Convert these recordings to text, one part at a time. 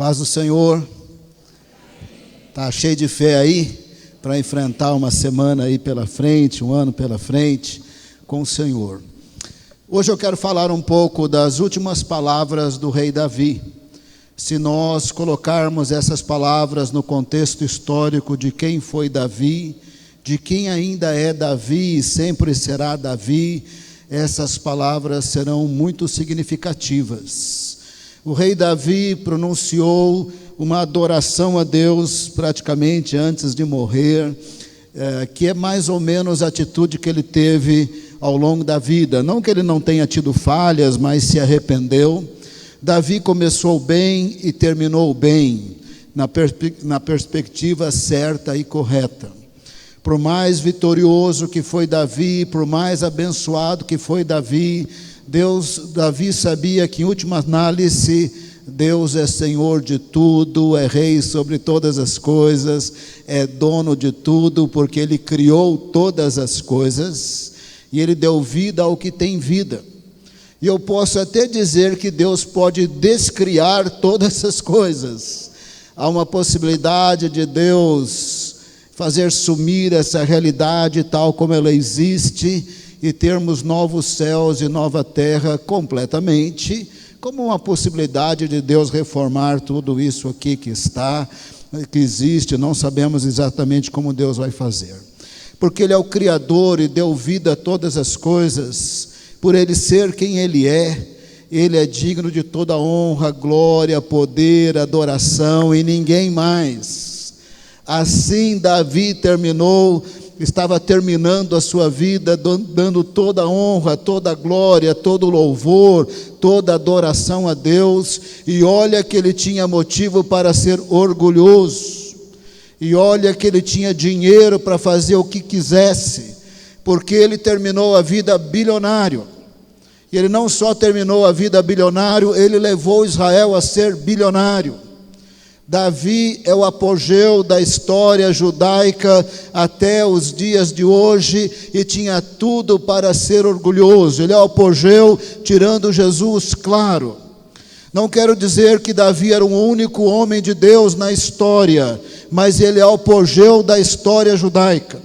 Paz do Senhor. Tá cheio de fé aí para enfrentar uma semana aí pela frente, um ano pela frente com o Senhor. Hoje eu quero falar um pouco das últimas palavras do rei Davi. Se nós colocarmos essas palavras no contexto histórico de quem foi Davi, de quem ainda é Davi e sempre será Davi, essas palavras serão muito significativas. O rei Davi pronunciou uma adoração a Deus praticamente antes de morrer, que é mais ou menos a atitude que ele teve ao longo da vida. Não que ele não tenha tido falhas, mas se arrependeu. Davi começou bem e terminou bem, na perspectiva certa e correta. Por mais vitorioso que foi Davi, por mais abençoado que foi Davi, Davi sabia que em última análise, Deus é Senhor de tudo, é Rei sobre todas as coisas, é dono de tudo, porque Ele criou todas as coisas e Ele deu vida ao que tem vida. E eu posso até dizer que Deus pode descriar todas essas coisas. Há uma possibilidade de Deus fazer sumir essa realidade tal como ela existe e termos novos céus e nova terra completamente, como uma possibilidade de Deus reformar tudo isso aqui que existe, não sabemos exatamente como Deus vai fazer. Porque Ele é o Criador e deu vida a todas as coisas, por Ele ser quem Ele é digno de toda honra, glória, poder, adoração e ninguém mais. Assim Davi estava terminando a sua vida, dando toda a honra, toda a glória, todo o louvor, toda a adoração a Deus, e olha que ele tinha motivo para ser orgulhoso, e olha que ele tinha dinheiro para fazer o que quisesse, porque ele terminou a vida bilionário, e ele não só terminou a vida bilionário, ele levou Israel a ser bilionário. Davi é o apogeu da história judaica até os dias de hoje e tinha tudo para ser orgulhoso. Ele é o apogeu, tirando Jesus, claro. Não quero dizer que Davi era o único homem de Deus na história, mas ele é o apogeu da história judaica.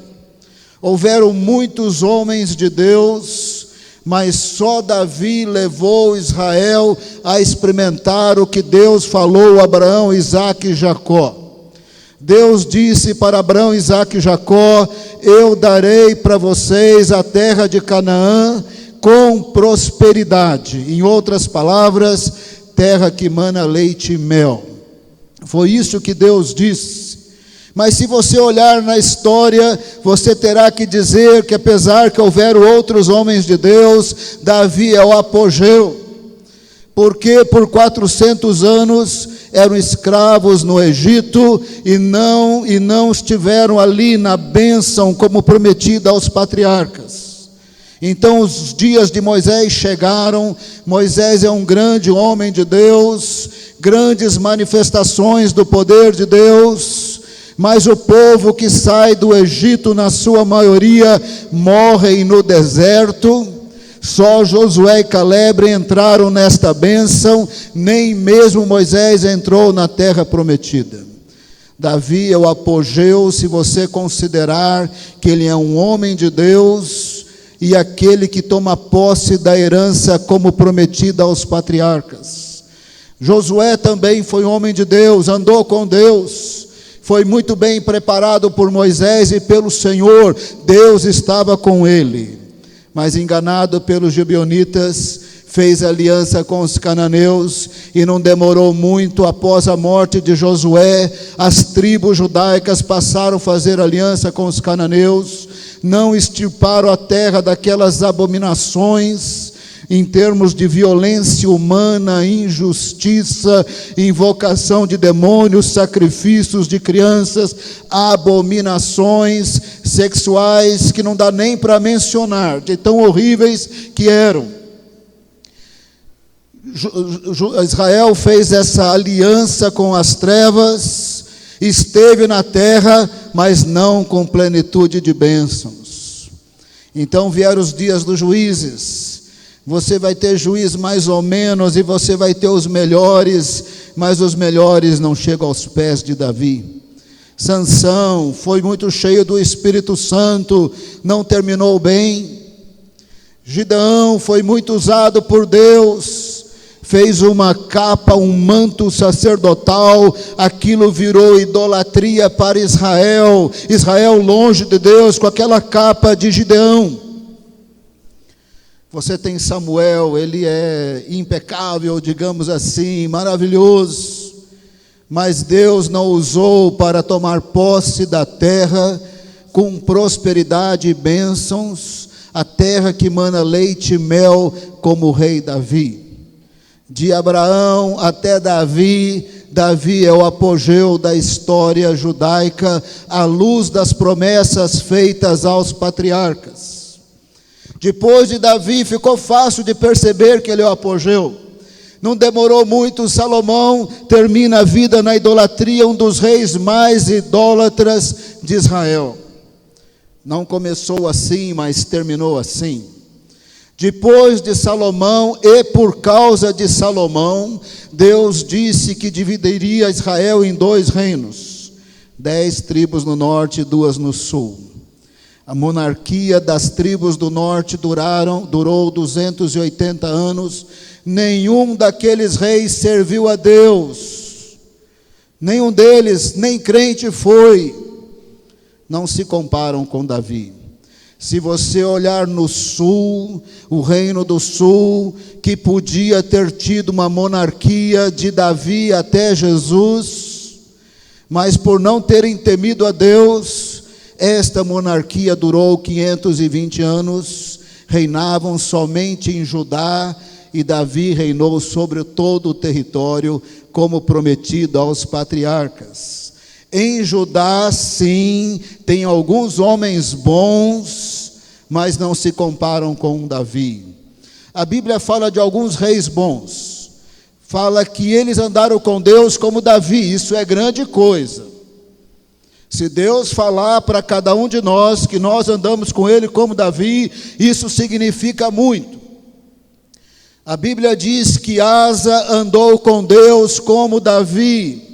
Houveram muitos homens de Deus, mas só Davi levou Israel a experimentar o que Deus falou a Abraão, Isaque e Jacó. Deus disse para Abraão, Isaque e Jacó: eu darei para vocês a terra de Canaã com prosperidade. Em outras palavras, terra que mana leite e mel. Foi isso que Deus disse. Mas se você olhar na história, você terá que dizer que apesar que houveram outros homens de Deus, Davi é o apogeu. Porque por 400 anos eram escravos no Egito e não estiveram ali na bênção como prometida aos patriarcas. Então os dias de Moisés chegaram. Moisés é um grande homem de Deus, grandes manifestações do poder de Deus. Mas o povo que sai do Egito, na sua maioria, morrem no deserto. Só Josué e Caleb entraram nesta bênção, nem mesmo Moisés entrou na terra prometida. Davi é o apogeu, se você considerar que ele é um homem de Deus e aquele que toma posse da herança como prometida aos patriarcas. Josué também foi homem de Deus, andou com Deus. Foi muito bem preparado por Moisés e pelo Senhor, Deus estava com ele. Mas enganado pelos gibeonitas, fez aliança com os cananeus, e não demorou muito após a morte de Josué, as tribos judaicas passaram a fazer aliança com os cananeus, não extirparam a terra daquelas abominações, em termos de violência humana, injustiça, invocação de demônios, sacrifícios de crianças, abominações sexuais que não dá nem para mencionar, de tão horríveis que eram. Israel fez essa aliança com as trevas, esteve na terra, mas não com plenitude de bênçãos. Então vieram os dias dos juízes. Você vai ter juiz mais ou menos, e você vai ter os melhores, mas os melhores não chegam aos pés de Davi. Sansão foi muito cheio do Espírito Santo, não terminou bem. Gideão foi muito usado por Deus, fez uma capa, um manto sacerdotal, aquilo virou idolatria para Israel. Israel longe de Deus com aquela capa de Gideão. Você tem Samuel, ele é impecável, digamos assim, maravilhoso. Mas Deus não usou para tomar posse da terra com prosperidade e bênçãos, a terra que mana leite e mel, como o rei Davi. De Abraão até Davi, Davi é o apogeu da história judaica, à luz das promessas feitas aos patriarcas. Depois de Davi, ficou fácil de perceber que ele é o apogeu. Não demorou muito, Salomão termina a vida na idolatria, um dos reis mais idólatras de Israel. Não começou assim, mas terminou assim. Depois de Salomão e por causa de Salomão, Deus disse que dividiria Israel em 2 reinos, 10 tribos no norte e 2 no sul. A monarquia das tribos do norte durou 280 anos. Nenhum daqueles reis serviu a Deus. Nenhum deles, nem crente foi. Não se comparam com Davi. Se você olhar no sul, o reino do sul, que podia ter tido uma monarquia de Davi até Jesus, mas por não terem temido a Deus, esta monarquia durou 520 anos, reinavam somente em Judá, e Davi reinou sobre todo o território, como prometido aos patriarcas. Em Judá, sim, tem alguns homens bons, mas não se comparam com Davi. A Bíblia fala de alguns reis bons, fala que eles andaram com Deus como Davi, isso é grande coisa. Se Deus falar para cada um de nós que nós andamos com Ele como Davi, isso significa muito. A Bíblia diz que Asa andou com Deus como Davi,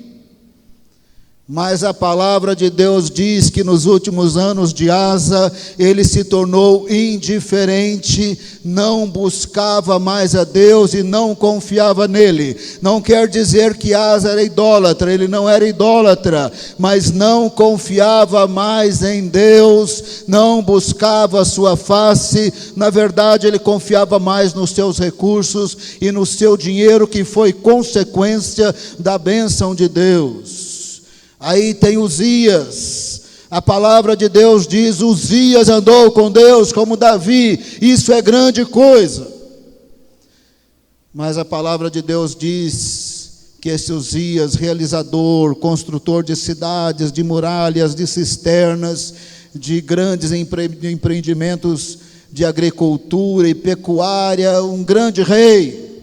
mas a palavra de Deus diz que nos últimos anos de Asa, ele se tornou indiferente, não buscava mais a Deus e não confiava nele. Não quer dizer que Asa era idólatra, ele não era idólatra, mas não confiava mais em Deus, não buscava a sua face. Na verdade, ele confiava mais nos seus recursos e no seu dinheiro, que foi consequência da bênção de Deus. Aí tem Uzias, a palavra de Deus diz, Uzias andou com Deus como Davi, isso é grande coisa. Mas a palavra de Deus diz que esse Uzias, realizador, construtor de cidades, de muralhas, de cisternas, de grandes empreendimentos de agricultura e pecuária, um grande rei,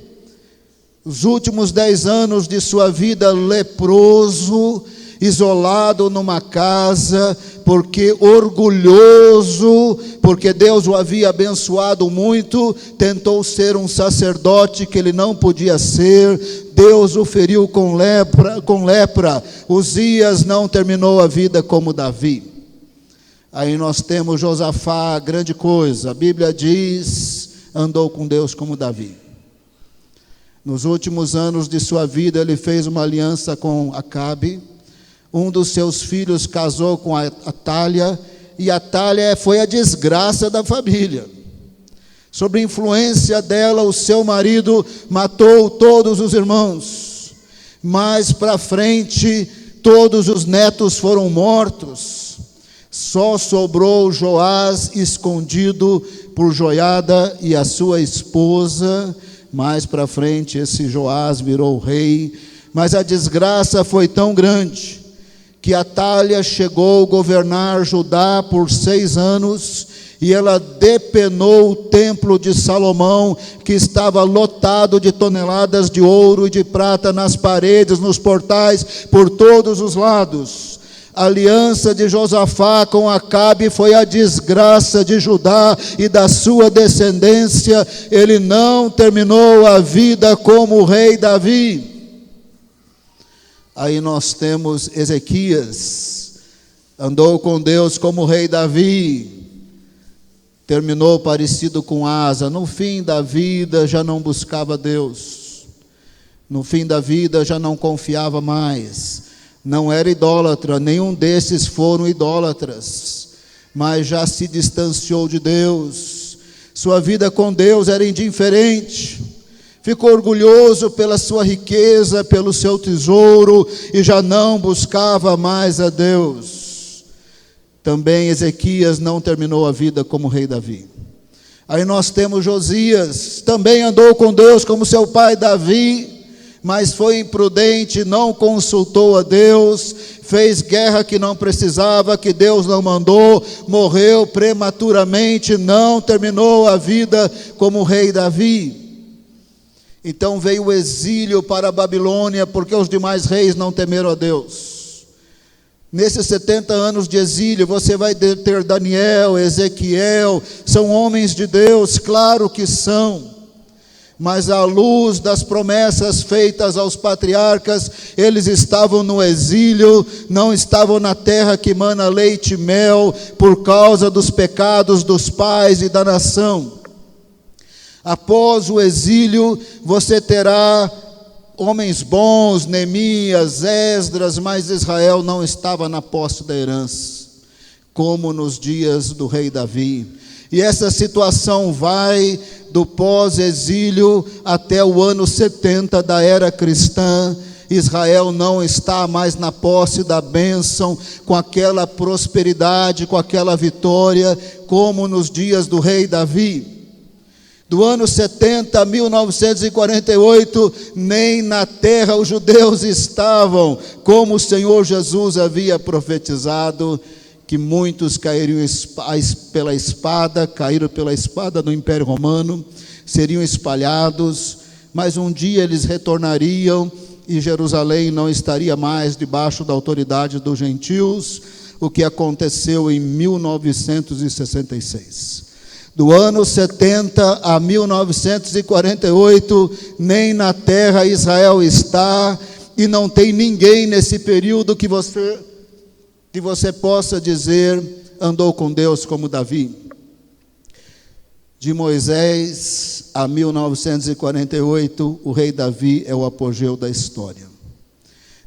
os últimos 10 anos de sua vida leproso, isolado numa casa, porque orgulhoso, porque Deus o havia abençoado muito, tentou ser um sacerdote que ele não podia ser, Deus o feriu com lepra. Uzias não terminou a vida como Davi. Aí nós temos Josafá, grande coisa, a Bíblia diz, andou com Deus como Davi. Nos últimos anos de sua vida, ele fez uma aliança com Acabe. Um dos seus filhos casou com a Atália, e Atália foi a desgraça da família. Sob influência dela, o seu marido matou todos os irmãos. Mais para frente, todos os netos foram mortos. Só sobrou Joás escondido por Joiada e a sua esposa. Mais para frente, esse Joás virou rei. Mas a desgraça foi tão grande que Atália chegou a governar Judá por 6 anos, e ela depenou o templo de Salomão, que estava lotado de toneladas de ouro e de prata nas paredes, nos portais, por todos os lados. A aliança de Josafá com Acabe foi a desgraça de Judá e da sua descendência. Ele não terminou a vida como o rei Davi. Aí nós temos Ezequias, andou com Deus como o rei Davi, terminou parecido com Asa. No fim da vida já não buscava Deus, no fim da vida já não confiava mais, não era idólatra, nenhum desses foram idólatras, mas já se distanciou de Deus, sua vida com Deus era indiferente, ficou orgulhoso pela sua riqueza, pelo seu tesouro, e já não buscava mais a Deus. Também Ezequias não terminou a vida como rei Davi. Aí nós temos Josias, também andou com Deus como seu pai Davi, mas foi imprudente, não consultou a Deus, fez guerra que não precisava, que Deus não mandou, morreu prematuramente, não terminou a vida como o rei Davi. Então veio o exílio para a Babilônia, porque os demais reis não temeram a Deus. Nesses 70 anos de exílio, você vai ter Daniel, Ezequiel, são homens de Deus, claro que são, mas à luz das promessas feitas aos patriarcas, eles estavam no exílio, não estavam na terra que mana leite e mel, por causa dos pecados dos pais e da nação. Após o exílio, você terá homens bons, Neemias, Esdras, mas Israel não estava na posse da herança, como nos dias do rei Davi. E essa situação vai do pós-exílio até o ano 70 da era cristã. Israel não está mais na posse da bênção, com aquela prosperidade, com aquela vitória, como nos dias do rei Davi. Do ano 70 a 1948, nem na terra os judeus estavam, como o Senhor Jesus havia profetizado, que muitos caíram pela espada, caíram pela espada no Império Romano, seriam espalhados, mas um dia eles retornariam e Jerusalém não estaria mais debaixo da autoridade dos gentios, o que aconteceu em 1966. Do ano 70 a 1948, nem na terra Israel está, e não tem ninguém nesse período que você possa dizer, andou com Deus como Davi. De Moisés a 1948, o rei Davi é o apogeu da história.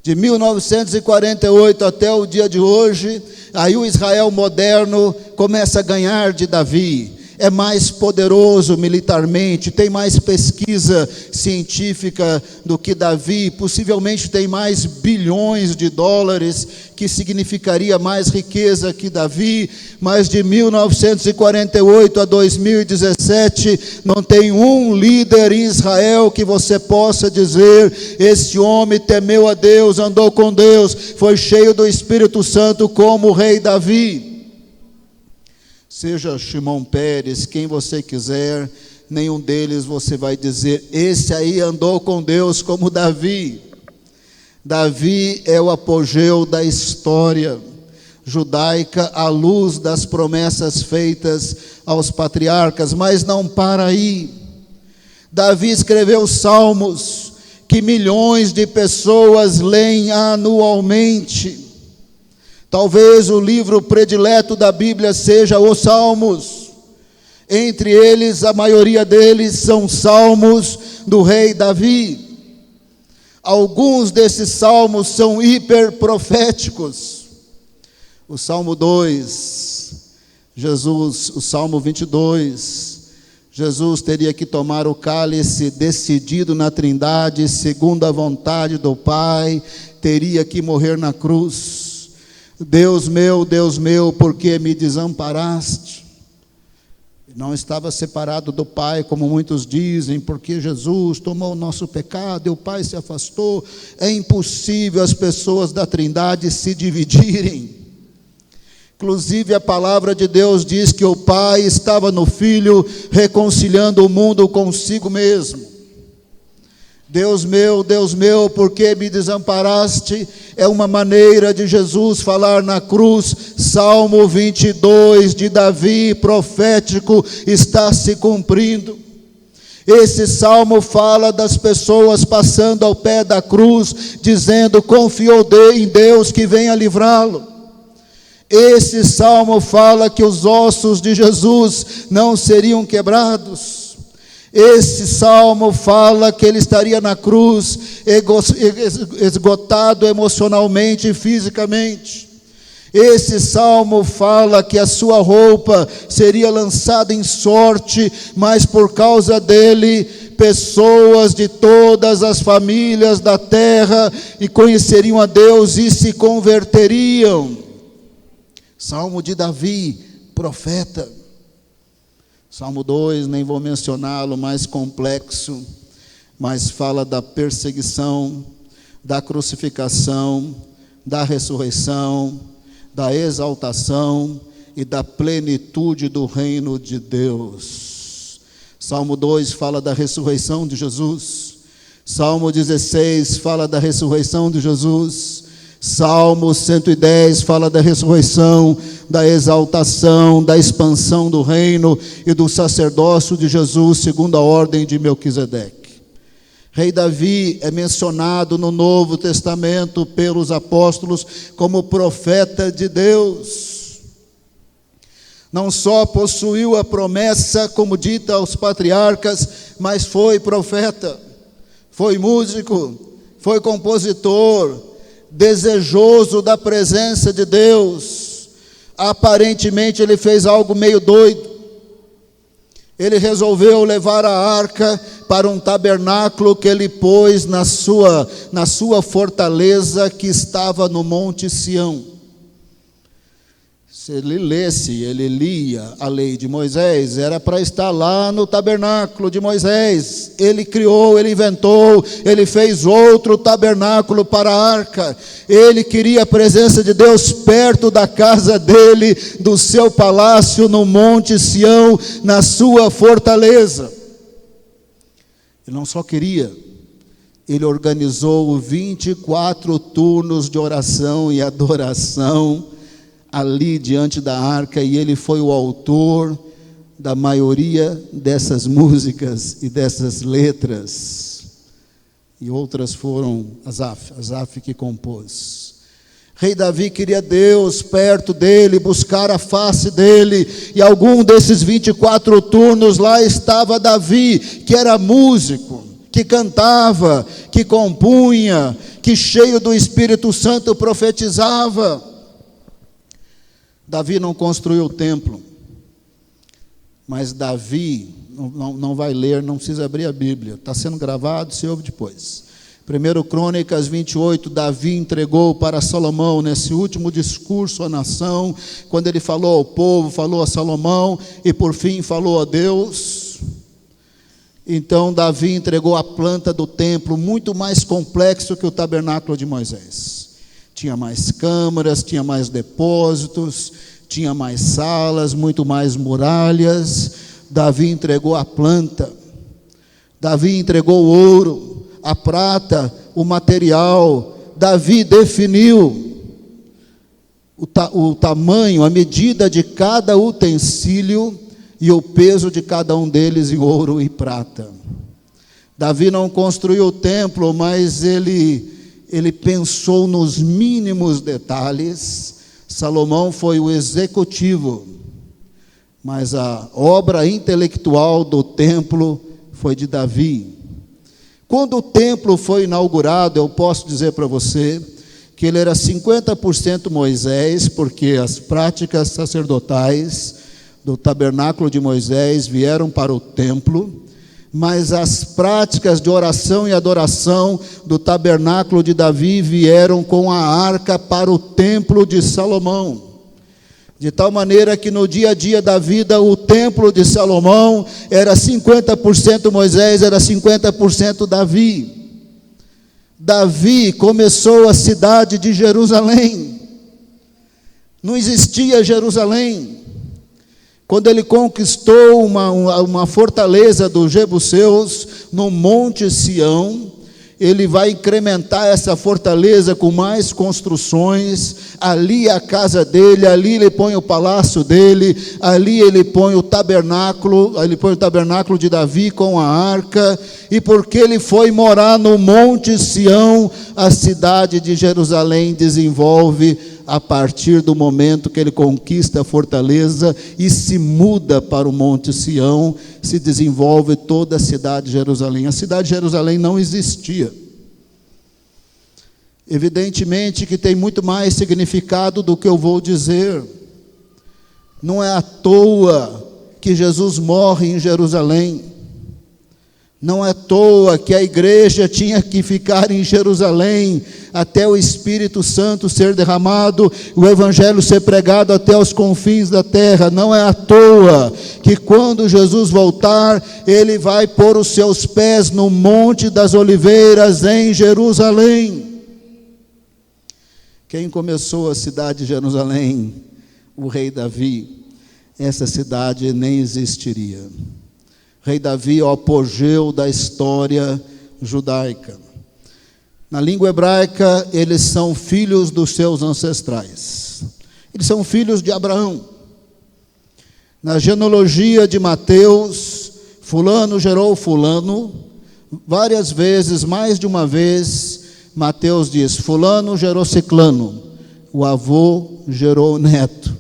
De 1948 até o dia de hoje, aí o Israel moderno começa a ganhar de Davi. É mais poderoso militarmente, tem mais pesquisa científica do que Davi, possivelmente tem mais bilhões de dólares, que significaria mais riqueza que Davi, mas de 1948 a 2017, não tem um líder em Israel que você possa dizer, esse homem temeu a Deus, andou com Deus, foi cheio do Espírito Santo como o rei Davi. Seja Shimon Peres, quem você quiser, nenhum deles você vai dizer, esse aí andou com Deus como Davi. Davi é o apogeu da história judaica, à luz das promessas feitas aos patriarcas, mas não para aí. Davi escreveu salmos que milhões de pessoas leem anualmente. Talvez o livro predileto da Bíblia seja os Salmos. Entre eles, a maioria deles são salmos do rei Davi. Alguns desses salmos são hiperproféticos. O Salmo 2, Jesus, o Salmo 22, Jesus teria que tomar o cálice decidido na Trindade, segundo a vontade do Pai, teria que morrer na cruz. Deus meu, por que me desamparaste? Não estava separado do Pai, como muitos dizem, porque Jesus tomou o nosso pecado e o Pai se afastou. É impossível as pessoas da Trindade se dividirem. Inclusive a palavra de Deus diz que o Pai estava no Filho, reconciliando o mundo consigo mesmo. Deus meu, por que me desamparaste? É uma maneira de Jesus falar na cruz. Salmo 22 de Davi, profético, está se cumprindo. Esse salmo fala das pessoas passando ao pé da cruz, dizendo: confiou em Deus que venha livrá-lo. Esse salmo fala que os ossos de Jesus não seriam quebrados. Esse salmo fala que ele estaria na cruz, esgotado emocionalmente e fisicamente. Esse salmo fala que a sua roupa seria lançada em sorte, mas por causa dele, pessoas de todas as famílias da terra e conheceriam a Deus e se converteriam. Salmo de Davi, profeta. Salmo 2, nem vou mencioná-lo, mais complexo, mas fala da perseguição, da crucificação, da ressurreição, da exaltação e da plenitude do reino de Deus. Salmo 2 fala da ressurreição de Jesus. Salmo 16 fala da ressurreição de Jesus. Salmo 110 fala da ressurreição, da exaltação, da expansão do reino e do sacerdócio de Jesus, segundo a ordem de Melquisedeque. Rei Davi é mencionado no Novo Testamento pelos apóstolos como profeta de Deus. Não só possuiu a promessa, como dita aos patriarcas, mas foi profeta, foi músico, foi compositor, desejoso da presença de Deus. Aparentemente ele fez algo meio doido. Ele resolveu levar a arca para um tabernáculo que ele pôs na sua fortaleza que estava no Monte Sião. Se ele lia a lei de Moisés, era para estar lá no tabernáculo de Moisés. Ele criou, ele inventou, ele fez outro tabernáculo para a arca. Ele queria a presença de Deus perto da casa dele, do seu palácio no Monte Sião, na sua fortaleza. Ele não só queria, ele organizou 24 turnos de oração e adoração ali diante da arca, e ele foi o autor da maioria dessas músicas e dessas letras, e outras foram Asaf que compôs. Rei Davi queria Deus perto dele, buscar a face dele, e algum desses 24 turnos lá estava Davi, que era músico, que cantava, que compunha, que cheio do Espírito Santo profetizava. Davi não construiu o templo, mas Davi, não vai ler, não precisa abrir a Bíblia, está sendo gravado, se ouve depois. 1 Crônicas 28, Davi entregou para Salomão, nesse último discurso à nação, quando ele falou ao povo, falou a Salomão, e por fim falou a Deus. Então Davi entregou a planta do templo, muito mais complexo que o tabernáculo de Moisés. Tinha mais câmaras, tinha mais depósitos, tinha mais salas, muito mais muralhas. Davi entregou a planta. Davi entregou o ouro, a prata, o material. Davi definiu o tamanho, a medida de cada utensílio e o peso de cada um deles em ouro e prata. Davi não construiu o templo, mas ele pensou nos mínimos detalhes. Salomão foi o executivo, mas a obra intelectual do templo foi de Davi. Quando o templo foi inaugurado, eu posso dizer para você que ele era 50% Moisés, porque as práticas sacerdotais do tabernáculo de Moisés vieram para o templo, mas as práticas de oração e adoração do tabernáculo de Davi vieram com a arca para o templo de Salomão. De tal maneira que no dia a dia da vida, o templo de Salomão era 50% Moisés, era 50% Davi. Davi começou a cidade de Jerusalém. Não existia Jerusalém. Quando ele conquistou uma fortaleza dos jebuseus no Monte Sião, ele vai incrementar essa fortaleza com mais construções. Ali é a casa dele, ali ele põe o palácio dele, ali ele põe o tabernáculo de Davi com a arca, e porque ele foi morar no Monte Sião, a cidade de Jerusalém desenvolve, a partir do momento que ele conquista a fortaleza e se muda para o Monte Sião, se desenvolve toda a cidade de Jerusalém. A cidade de Jerusalém não existia. Evidentemente que tem muito mais significado do que eu vou dizer. Não é à toa que Jesus morre em Jerusalém. Não é à toa que a igreja tinha que ficar em Jerusalém até o Espírito Santo ser derramado, o Evangelho ser pregado até os confins da terra. Não é à toa que quando Jesus voltar, ele vai pôr os seus pés no Monte das Oliveiras em Jerusalém. Quem começou a cidade de Jerusalém? O rei Davi. Essa cidade nem existiria. Rei Davi é o apogeu da história judaica. Na língua hebraica, eles são filhos dos seus ancestrais. Eles são filhos de Abraão. Na genealogia de Mateus, fulano gerou fulano. Várias vezes, mais de uma vez, Mateus diz, fulano gerou ciclano. O avô gerou o neto,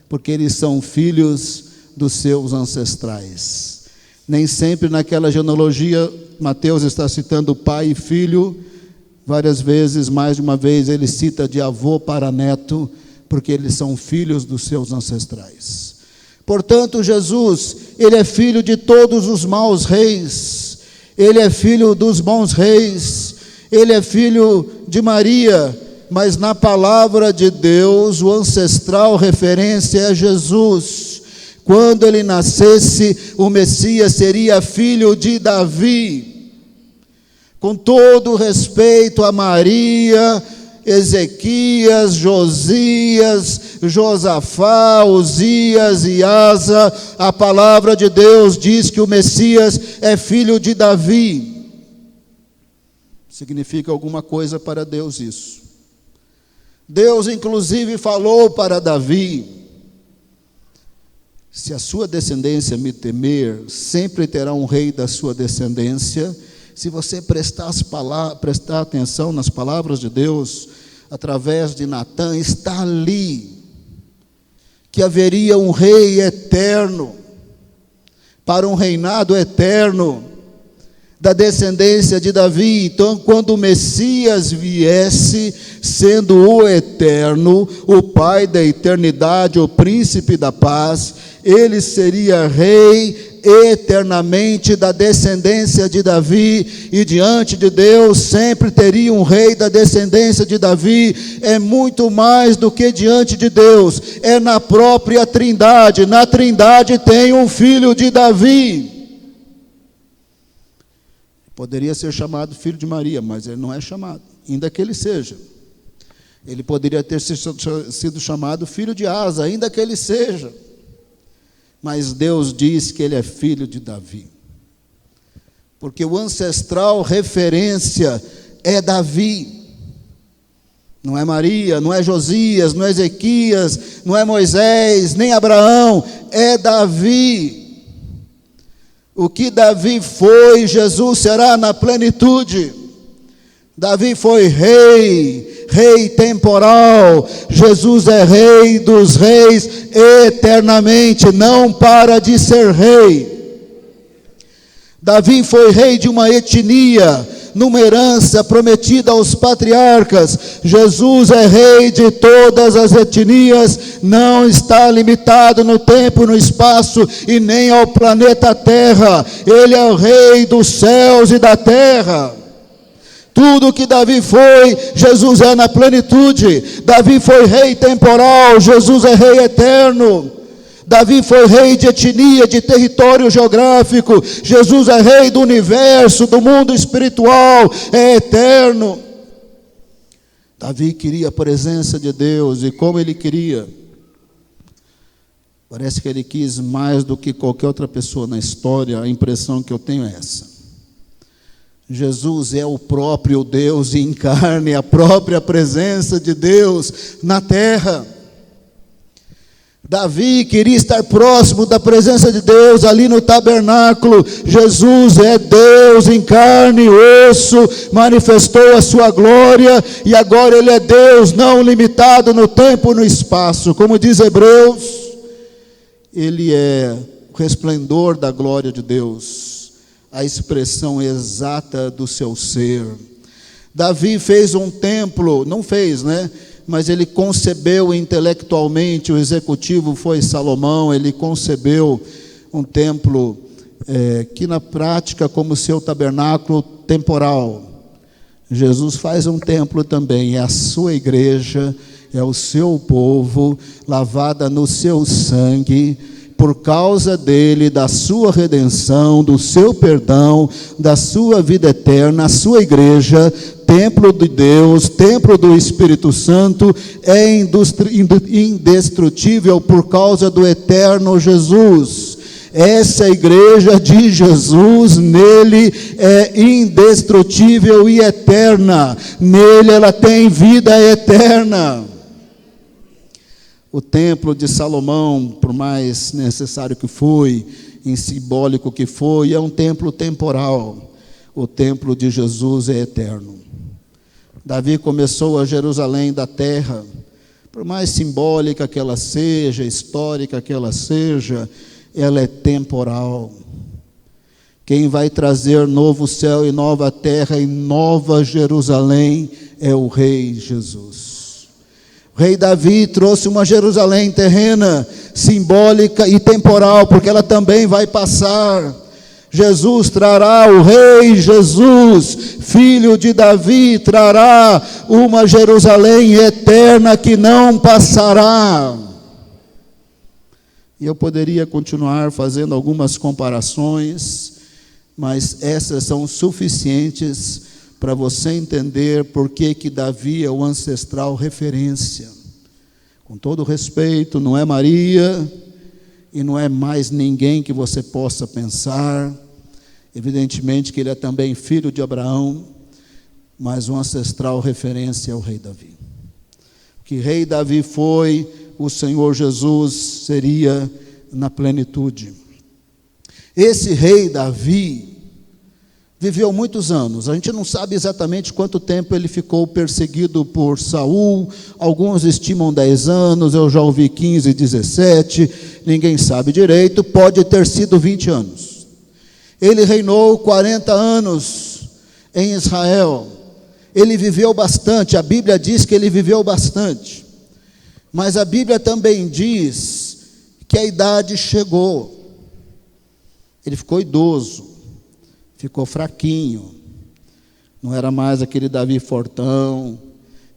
porque eles são filhos dos seus ancestrais. Nem sempre naquela genealogia, Mateus está citando pai e filho. Várias vezes, mais de uma vez, ele cita de avô para neto, porque eles são filhos dos seus ancestrais. Portanto, Jesus, ele é filho de todos os maus reis. Ele é filho dos bons reis. Ele é filho de Maria. Mas na palavra de Deus, o ancestral referência é Jesus. Quando ele nascesse, o Messias seria filho de Davi. Com todo respeito a Maria, Ezequias, Josias, Josafá, Uzias e Asa, a palavra de Deus diz que o Messias é filho de Davi. Significa alguma coisa para Deus isso. Deus inclusive falou para Davi, se a sua descendência me temer, sempre terá um rei da sua descendência. Se você prestar atenção nas palavras de Deus, através de Natã, está ali, que haveria um rei eterno, para um reinado eterno, da descendência de Davi. Então, quando o Messias viesse, sendo o eterno, o Pai da eternidade, o príncipe da paz, ele seria rei eternamente da descendência de Davi, e diante de Deus sempre teria um rei da descendência de Davi. É muito mais do que diante de Deus, é na própria Trindade. Na Trindade tem um filho de Davi. Poderia ser chamado filho de Maria, mas ele não é chamado, ainda que ele seja. Ele poderia ter sido chamado filho de Asa, ainda que ele seja. Mas Deus diz que ele é filho de Davi. Porque o ancestral referência é Davi. Não é Maria, não é Josias, não é Ezequias, não é Moisés, nem Abraão, é Davi. O que Davi foi, Jesus será na plenitude. Davi foi rei, rei temporal. Jesus é rei dos reis eternamente, não para de ser rei. Davi foi rei de uma etnia, numa herança prometida aos patriarcas. Jesus é rei de todas as etnias, não está limitado no tempo, no espaço e nem ao planeta Terra. Ele é o rei dos céus e da terra. Tudo que Davi foi, Jesus é na plenitude. Davi foi rei temporal, Jesus é rei eterno. Davi foi rei de etnia, de território geográfico. Jesus é rei do universo, do mundo espiritual, é eterno. Davi queria a presença de Deus, e como ele queria, parece que ele quis mais do que qualquer outra pessoa na história. A impressão que eu tenho é essa. Jesus é o próprio Deus em carne, a própria presença de Deus na terra. Davi queria estar próximo da presença de Deus ali no tabernáculo. Jesus é Deus em carne e osso, manifestou a sua glória e agora ele é Deus não limitado no tempo e no espaço. Como diz Hebreus, ele é o resplendor da glória de Deus, a expressão exata do seu ser. Davi fez um templo, não fez, né? Mas ele concebeu intelectualmente, o executivo foi Salomão, ele concebeu um templo que na prática como seu tabernáculo temporal. Jesus faz um templo também, é a sua igreja, é o seu povo, lavada no seu sangue, por causa dele, da sua redenção, do seu perdão, da sua vida eterna, a sua igreja, templo de Deus, templo do Espírito Santo, é indestrutível por causa do eterno Jesus. Essa igreja de Jesus, nele é indestrutível e eterna, nele ela tem vida eterna. O templo de Salomão, por mais necessário que foi, em simbólico que foi, é um templo temporal. O templo de Jesus é eterno. Davi começou a Jerusalém da terra, por mais simbólica que ela seja, histórica que ela seja, ela é temporal. Quem vai trazer novo céu e nova terra e nova Jerusalém é o Rei Jesus. O rei Davi trouxe uma Jerusalém terrena, simbólica e temporal, porque ela também vai passar. Jesus trará, o rei Jesus, filho de Davi, trará uma Jerusalém eterna que não passará. E eu poderia continuar fazendo algumas comparações, mas essas são suficientes para você entender por que Davi é o ancestral referência. Com todo respeito, não é Maria e não é mais ninguém que você possa pensar. Evidentemente que ele é também filho de Abraão, mas o ancestral referência é o rei Davi. Que rei Davi foi, o Senhor Jesus seria na plenitude. Esse rei Davi viveu muitos anos, a gente não sabe exatamente quanto tempo ele ficou perseguido por Saul, alguns estimam 10 anos, eu já ouvi 15, 17, ninguém sabe direito, pode ter sido 20 anos. Ele reinou 40 anos em Israel, ele viveu bastante, a Bíblia diz que ele viveu bastante, mas a Bíblia também diz que a idade chegou, ele ficou idoso, ficou fraquinho, não era mais aquele Davi fortão,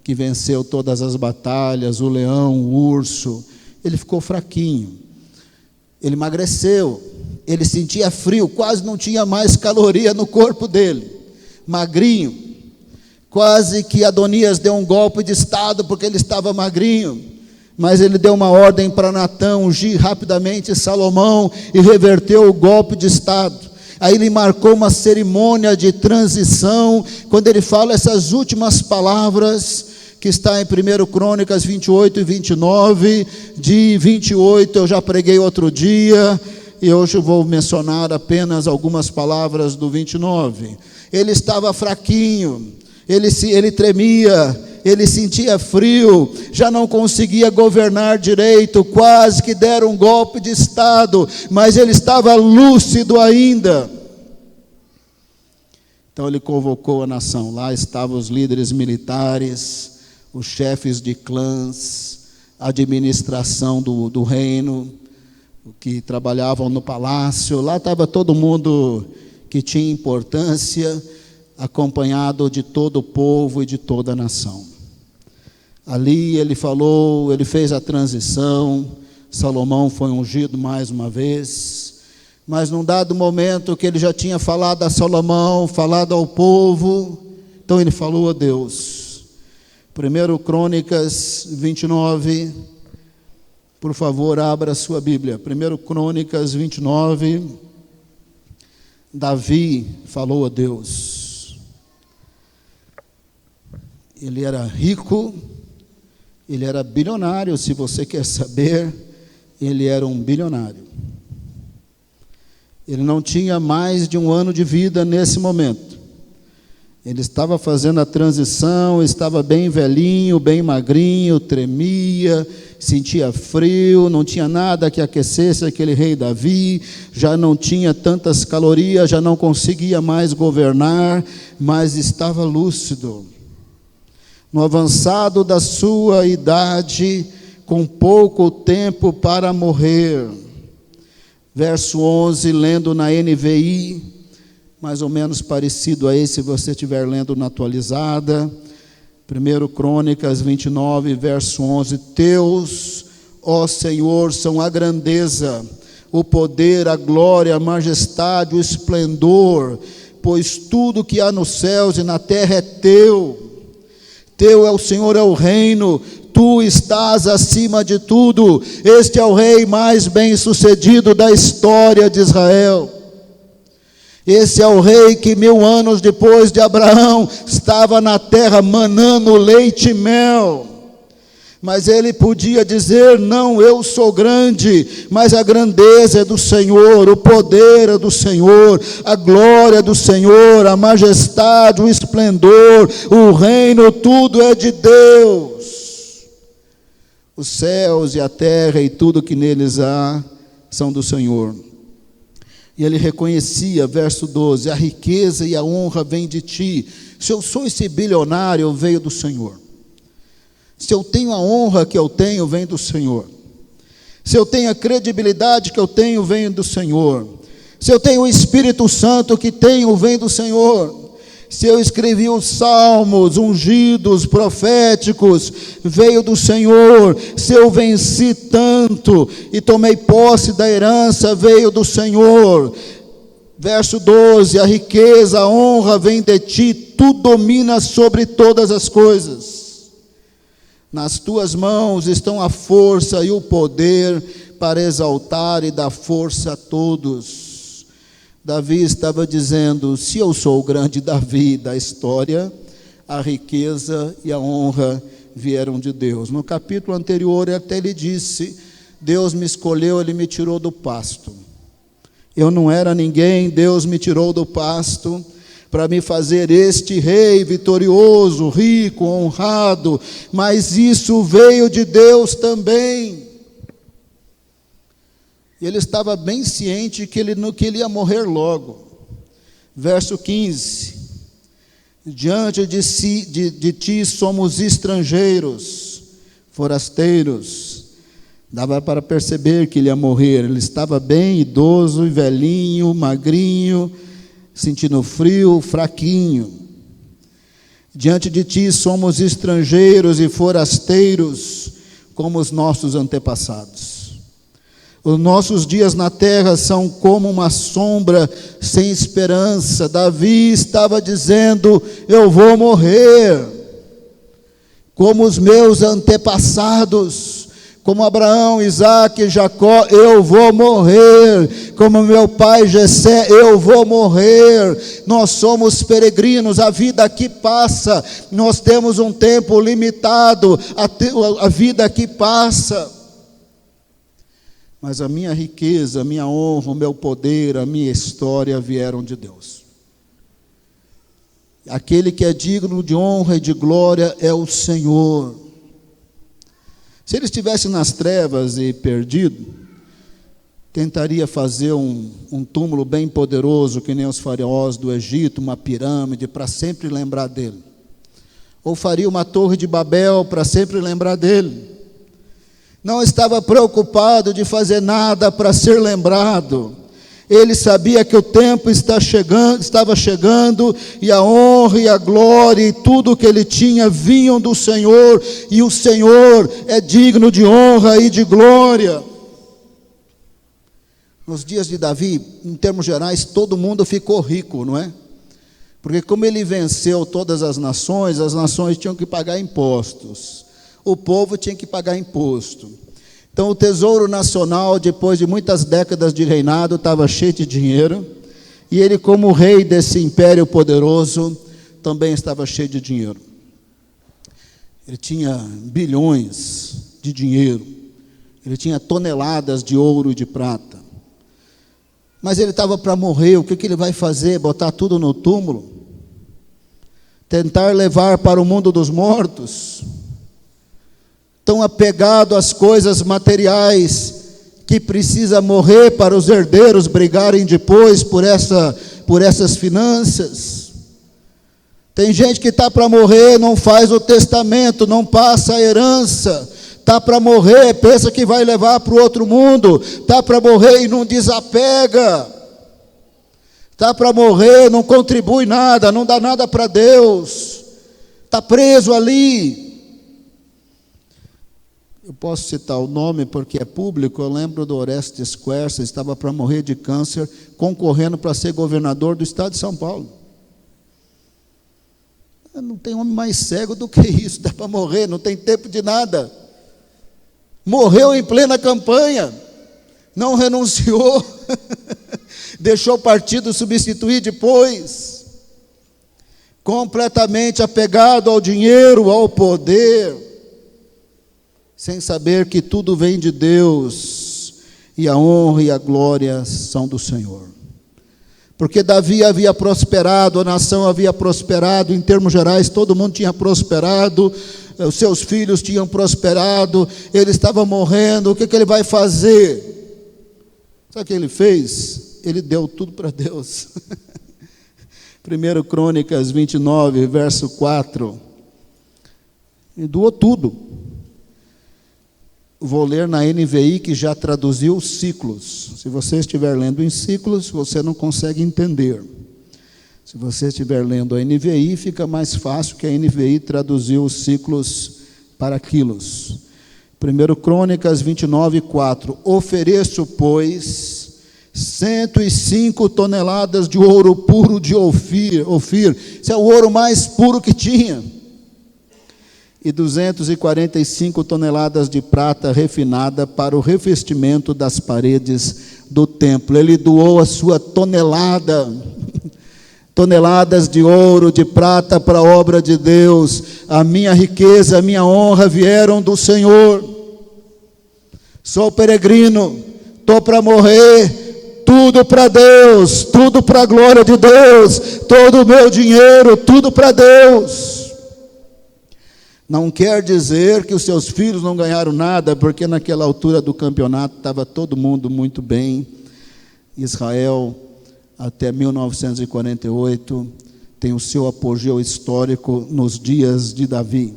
que venceu todas as batalhas, o leão, o urso, ele ficou fraquinho, ele emagreceu, ele sentia frio, quase não tinha mais caloria no corpo dele, magrinho, quase que Adonias deu um golpe de estado, porque ele estava magrinho, mas ele deu uma ordem para Natã, ungir rapidamente Salomão, e reverteu o golpe de estado. Aí ele marcou uma cerimônia de transição, quando ele fala essas últimas palavras, que está em 1 Crônicas 28 e 29, de 28 eu já preguei outro dia, e hoje eu vou mencionar apenas algumas palavras do 29. Ele estava fraquinho, ele tremia, ele sentia frio, já não conseguia governar direito, quase que deram um golpe de estado, mas ele estava lúcido ainda. Então ele convocou a nação, lá estavam os líderes militares, os chefes de clãs, a administração do reino, que trabalhavam no palácio, lá estava todo mundo que tinha importância, acompanhado de todo o povo e de toda a nação. Ali ele falou, ele fez a transição, Salomão foi ungido mais uma vez, mas num dado momento que ele já tinha falado a Salomão, falado ao povo, então ele falou a Deus. 1 Crônicas 29, por favor, abra a sua Bíblia. 1 Crônicas 29, Davi falou a Deus. Ele era rico, ele era bilionário, se você quer saber, ele era um bilionário. Ele não tinha mais de 1 ano de vida nesse momento. Ele estava fazendo a transição, estava bem velhinho, bem magrinho, tremia, sentia frio, não tinha nada que aquecesse aquele rei Davi, já não tinha tantas calorias, já não conseguia mais governar, mas estava lúcido. No avançado da sua idade, com pouco tempo para morrer. Verso 11, lendo na NVI, mais ou menos parecido a esse, se você estiver lendo na atualizada. 1 Crônicas 29, verso 11. Teus, ó Senhor, são a grandeza, o poder, a glória, a majestade, o esplendor, pois tudo que há nos céus e na terra é teu. Teu é o Senhor, é o reino, tu estás acima de tudo. Este é o rei mais bem-sucedido da história de Israel. Esse é o rei que 1000 anos depois de Abraão estava na terra manando leite e mel. Mas ele podia dizer: não, eu sou grande, mas a grandeza é do Senhor, o poder é do Senhor, a glória é do Senhor, a majestade, o esplendor, o reino, tudo é de Deus. Os céus e a terra e tudo que neles há são do Senhor. E ele reconhecia, verso 12, a riqueza e a honra vêm de ti. Se eu sou esse bilionário, veio do Senhor. Se eu tenho a honra que eu tenho, vem do Senhor. Se eu tenho a credibilidade que eu tenho, vem do Senhor. Se eu tenho o Espírito Santo que tenho, vem do Senhor. Se eu escrevi os salmos ungidos, proféticos, veio do Senhor. Se eu venci tanto e tomei posse da herança, veio do Senhor. Verso 12, a riqueza, a honra vem de ti, tu dominas sobre todas as coisas. Nas tuas mãos estão a força e o poder para exaltar e dar força a todos. Davi estava dizendo: se eu sou o grande Davi da história, a riqueza e a honra vieram de Deus. No capítulo anterior, até ele disse: Deus me escolheu, ele me tirou do pasto. Eu não era ninguém, Deus me tirou do pasto para me fazer este rei vitorioso, rico, honrado, mas isso veio de Deus também. Ele estava bem ciente que ele ia morrer logo. Verso 15, diante de ti somos estrangeiros, forasteiros. Dava para perceber que ele ia morrer, ele estava bem idoso e velhinho, magrinho, sentindo frio, fraquinho. Diante de ti somos estrangeiros e forasteiros, como os nossos antepassados. Os nossos dias na terra são como uma sombra sem esperança. Davi estava dizendo: eu vou morrer, como os meus antepassados, como Abraão, Isaque e Jacó, eu vou morrer. Como meu pai Jessé, eu vou morrer. Nós somos peregrinos, a vida aqui passa. Nós temos um tempo limitado, a vida aqui passa. Mas a minha riqueza, a minha honra, o meu poder, a minha história vieram de Deus. Aquele que é digno de honra e de glória é o Senhor. Se ele estivesse nas trevas e perdido, tentaria fazer um túmulo bem poderoso, que nem os faraós do Egito, uma pirâmide, para sempre lembrar dele. Ou faria uma torre de Babel, para sempre lembrar dele. Não estava preocupado de fazer nada para ser lembrado. Ele sabia que o tempo estava chegando, e a honra e a glória e tudo que ele tinha vinham do Senhor, e o Senhor é digno de honra e de glória. Nos dias de Davi, em termos gerais, todo mundo ficou rico, não é? Porque como ele venceu todas as nações tinham que pagar impostos. O povo tinha que pagar imposto. Então o tesouro nacional, depois de muitas décadas de reinado, estava cheio de dinheiro. E ele, como rei desse império poderoso, também estava cheio de dinheiro. ele tinha bilhões de dinheiro, ele tinha toneladas de ouro e de prata. Mas ele estava para morrer. O que ele vai fazer? Botar tudo no túmulo? Tentar levar para o mundo dos mortos? Tão apegado às coisas materiais, que precisa morrer para os herdeiros brigarem depois por essas finanças. Tem gente que está para morrer, não faz o testamento, não passa a herança. Está para morrer, pensa que vai levar para o outro mundo. Está para morrer e não desapega. Está para morrer, não contribui nada, não dá nada para Deus. Está preso ali. Eu posso citar o nome porque é público. Eu lembro do Orestes Quercia, estava para morrer de câncer, concorrendo para ser governador do estado de São Paulo. Não tem homem mais cego do que isso, dá para morrer, não tem tempo de nada. Morreu em plena campanha, não renunciou, deixou o partido substituir depois, completamente apegado ao dinheiro, ao poder, sem saber que tudo vem de Deus, e a honra e a glória são do Senhor. Porque Davi havia prosperado, a nação havia prosperado, em termos gerais, todo mundo tinha prosperado, os seus filhos tinham prosperado, ele estava morrendo. O que ele vai fazer? Sabe o que ele fez? Ele deu tudo para Deus. 1 Crônicas 29, verso 4. Ele doou tudo. Vou ler na NVI, que já traduziu ciclos. Se você estiver lendo em ciclos, você não consegue entender. Se você estiver lendo a NVI, fica mais fácil, que a NVI traduziu os ciclos para quilos. 1 Crônicas 29, 4. Ofereço, pois, 105 toneladas de ouro puro de Ofir. Esse é o ouro mais puro que tinha. E 245 toneladas de prata refinada para o revestimento das paredes do templo. Ele doou a sua toneladas de ouro, de prata para a obra de Deus. A minha riqueza, a minha honra vieram do Senhor. Sou peregrino, estou para morrer, tudo para Deus, tudo para a glória de Deus, todo o meu dinheiro, tudo para Deus. Não quer dizer que os seus filhos não ganharam nada, porque naquela altura do campeonato estava todo mundo muito bem. Israel, até 1948, tem o seu apogeu histórico nos dias de Davi.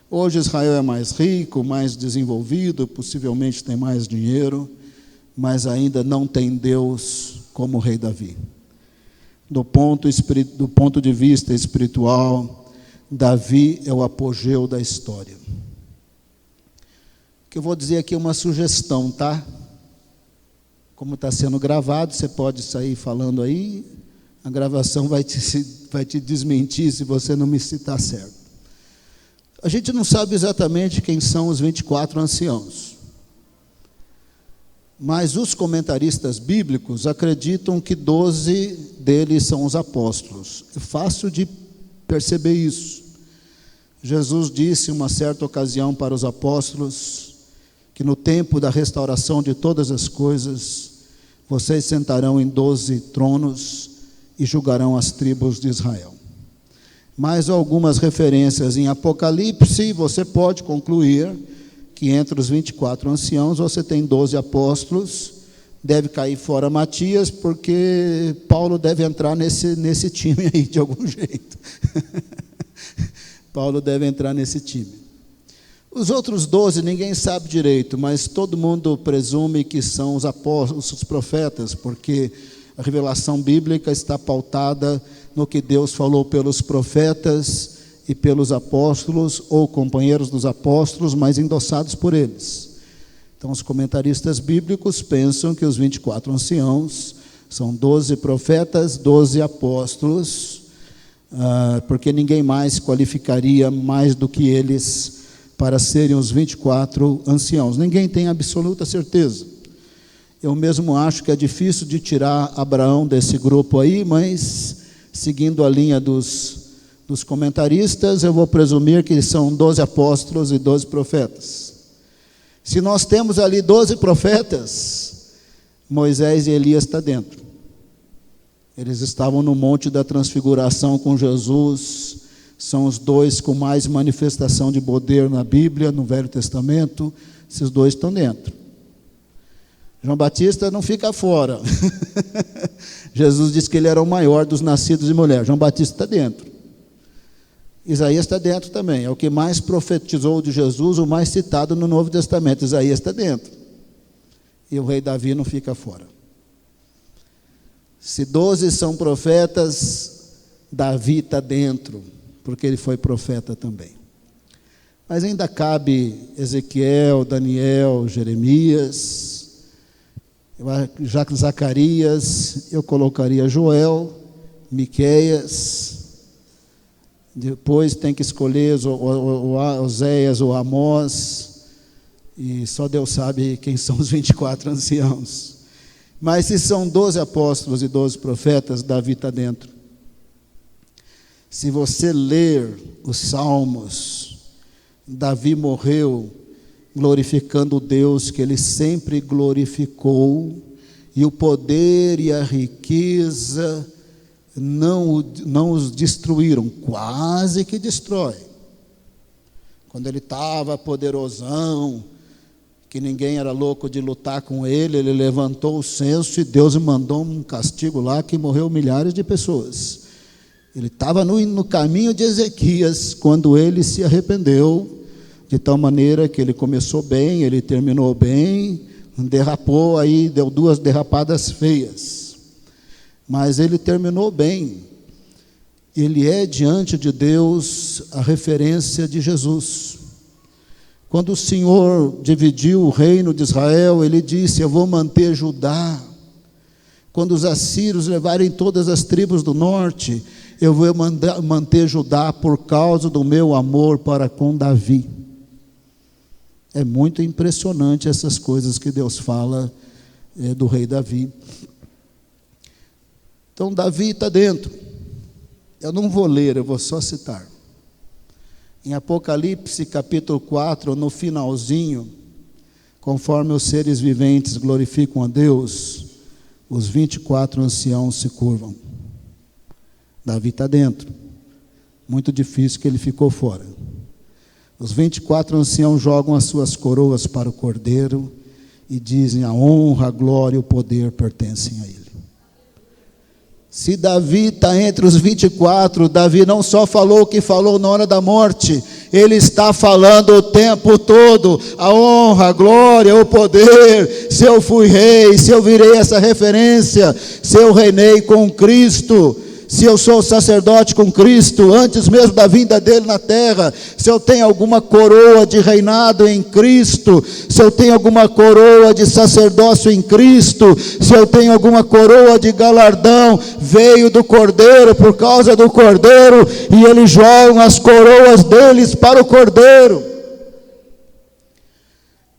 Hoje Israel é mais rico, mais desenvolvido, possivelmente tem mais dinheiro, mas ainda não tem Deus como o rei Davi. Do ponto de vista espiritual, Davi é o apogeu da história. O que eu vou dizer aqui é uma sugestão, tá? Como está sendo gravado, você pode sair falando aí, a gravação vai te desmentir se você não me citar certo. A gente não sabe exatamente quem são os 24 anciãos, mas os comentaristas bíblicos acreditam que 12 deles são os apóstolos. É fácil de perceber isso. Jesus disse em uma certa ocasião para os apóstolos que no tempo da restauração de todas as coisas, vocês sentarão em 12 tronos e julgarão as tribos de Israel. Mais algumas referências em Apocalipse, você pode concluir que entre os 24 anciãos você tem 12 apóstolos. Deve cair fora Matias, porque Paulo deve entrar nesse time aí de algum jeito. Paulo deve entrar nesse time. Os outros 12 ninguém sabe direito, mas todo mundo presume que são os apóstolos, os profetas, porque a revelação bíblica está pautada no que Deus falou pelos profetas e pelos apóstolos, ou companheiros dos apóstolos, mas endossados por eles. Então, os comentaristas bíblicos pensam que os 24 anciãos são 12 profetas, 12 apóstolos, porque ninguém mais qualificaria mais do que eles para serem os 24 anciãos. Ninguém tem absoluta certeza. Eu mesmo acho que é difícil de tirar Abraão desse grupo aí, mas seguindo a linha dos dos comentaristas, eu vou presumir que são 12 apóstolos e 12 profetas. Se nós temos ali 12 profetas, Moisés e Elias estão dentro. Eles estavam no Monte da Transfiguração com Jesus, são os dois com mais manifestação de poder na Bíblia, no Velho Testamento, esses dois estão dentro. João Batista não fica fora. Jesus disse que ele era o maior dos nascidos de mulher. João Batista está dentro. Isaías está dentro também, é o que mais profetizou de Jesus, o mais citado no Novo Testamento. Isaías está dentro. E o rei Davi não fica fora. Se 12 são profetas, Davi está dentro, porque ele foi profeta também. Mas ainda cabe Ezequiel, Daniel, Jeremias, já que Zacarias, eu colocaria Joel, Miqueias. Depois tem que escolher o Oséias ou Amós, e só Deus sabe quem são os 24 anciãos. Mas se são 12 apóstolos e 12 profetas, Davi está dentro. Se você ler os Salmos, Davi morreu glorificando o Deus que ele sempre glorificou, e o poder e a riqueza não os destruíram, quase que destrói. Quando ele estava poderosão, que ninguém era louco de lutar com ele, ele levantou o censo e Deus mandou um castigo lá que morreu milhares de pessoas. Ele estava no caminho de Ezequias, quando ele se arrependeu, de tal maneira que ele começou bem, ele terminou bem, derrapou aí, deu 2 derrapadas feias. Mas ele terminou bem. Ele é, diante de Deus, a referência de Jesus. Quando o Senhor dividiu o reino de Israel, ele disse: eu vou manter Judá. Quando os assírios levarem todas as tribos do norte, eu vou manter Judá por causa do meu amor para com Davi. É muito impressionante essas coisas que Deus fala do rei Davi. Então Davi está dentro. Eu não vou ler, eu vou só citar. Em Apocalipse capítulo 4, no finalzinho, conforme os seres viventes glorificam a Deus, os 24 anciãos se curvam. Davi está dentro. Muito difícil que ele ficou fora. Os 24 anciãos jogam as suas coroas para o Cordeiro e dizem: a honra, a glória e o poder pertencem a ele. Se Davi está entre os 24, Davi não só falou o que falou na hora da morte, ele está falando o tempo todo: a honra, a glória, o poder. Se eu fui rei, se eu virei essa referência, se eu reinei com Cristo, se eu sou sacerdote com Cristo, antes mesmo da vinda dele na terra, se eu tenho alguma coroa de reinado em Cristo, se eu tenho alguma coroa de sacerdócio em Cristo, se eu tenho alguma coroa de galardão, veio do Cordeiro, por causa do Cordeiro, e eles jogam as coroas deles para o Cordeiro.